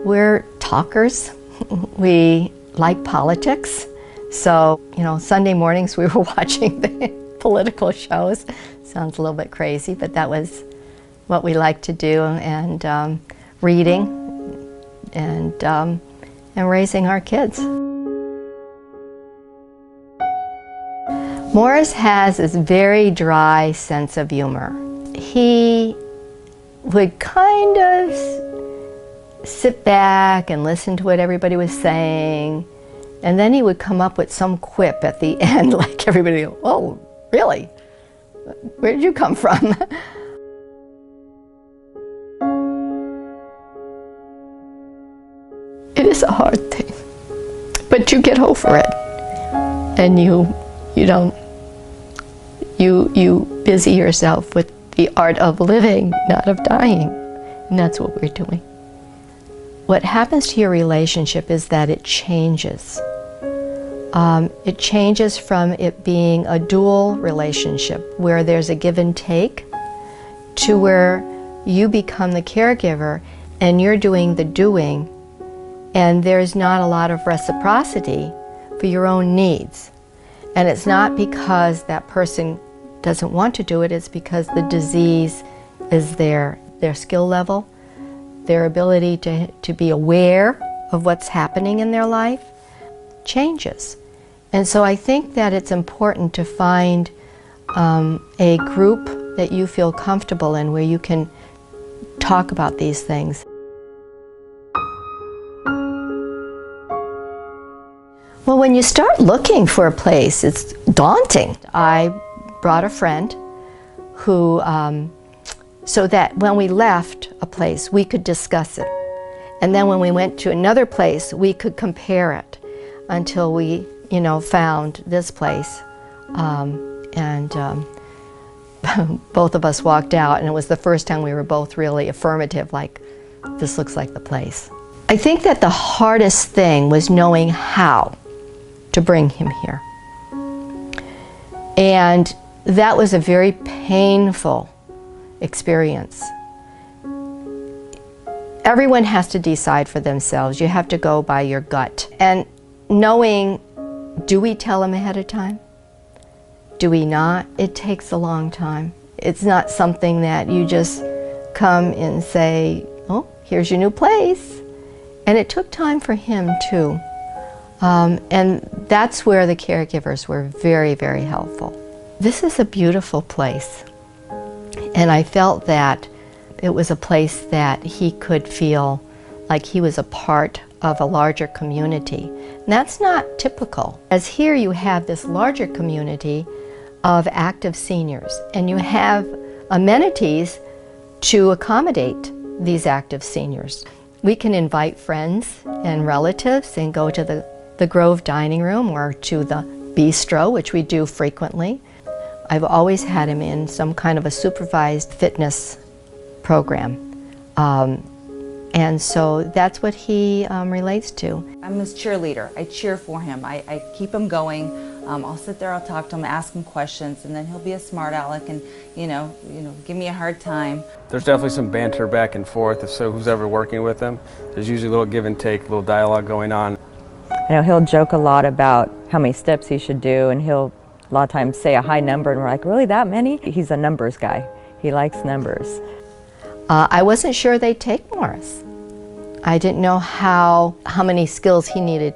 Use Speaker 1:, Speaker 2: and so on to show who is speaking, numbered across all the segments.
Speaker 1: We're talkers. We like politics. So, Sunday mornings we were watching the political shows. Sounds a little bit crazy, but that was what we liked to do, and reading and raising our kids. Morris has this very dry sense of humor. He would kind of sit back and listen to what everybody was saying, and then he would come up with some quip at the end, like everybody, "Oh, really? Where did you come from?" It is a hard thing, but you get over it, and you busy yourself with the art of living, not of dying, and that's what we're doing. What happens to your relationship is that it changes. It changes from it being a dual relationship where there's a give and take to where you become the caregiver and you're doing the doing, and there's not a lot of reciprocity for your own needs. And it's not because that person doesn't want to do it, it's because the disease is their skill level, their ability to be aware of what's happening in their life changes. And so I think that it's important to find a group that you feel comfortable in where you can talk about these things. Well, when you start looking for a place, it's daunting. I brought a friend who, so that when we left a place, we could discuss it. And then when we went to another place, we could compare it until we, found this place. Both of us walked out, and it was the first time we were both really affirmative, like, this looks like the place. I think that the hardest thing was knowing how to bring him here. And that was a very painful experience. Everyone has to decide for themselves. You have to go by your gut. And knowing, do we tell him ahead of time? Do we not? It takes a long time. It's not something that you just come and say, "Oh, here's your new place." And it took time for him too. And that's where the caregivers were very, very helpful. This is a beautiful place. And I felt that it was a place that he could feel like he was a part of a larger community. And that's not typical. As here you have this larger community of active seniors, and you have amenities to accommodate these active seniors. We can invite friends and relatives and go to the Grove dining room or to the bistro, which we do frequently. I've always had him in some kind of a supervised fitness program. And so that's what he relates to.
Speaker 2: I'm his cheerleader. I cheer for him. I keep him going. I'll sit there, I'll talk to him, ask him questions, and then he'll be a smart aleck and, give me a hard time.
Speaker 3: There's definitely some banter back and forth, so who's ever working with him. There's usually a little give and take, a little dialogue going on.
Speaker 4: He'll joke a lot about how many steps he should do, and he'll a lot of times say a high number, and we're like, really, that many? He's a numbers guy. He likes numbers.
Speaker 1: I wasn't sure they'd take Morris. I didn't know how many skills he needed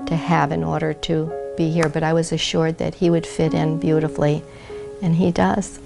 Speaker 1: to have in order to be here, but I was assured that he would fit in beautifully, and he does.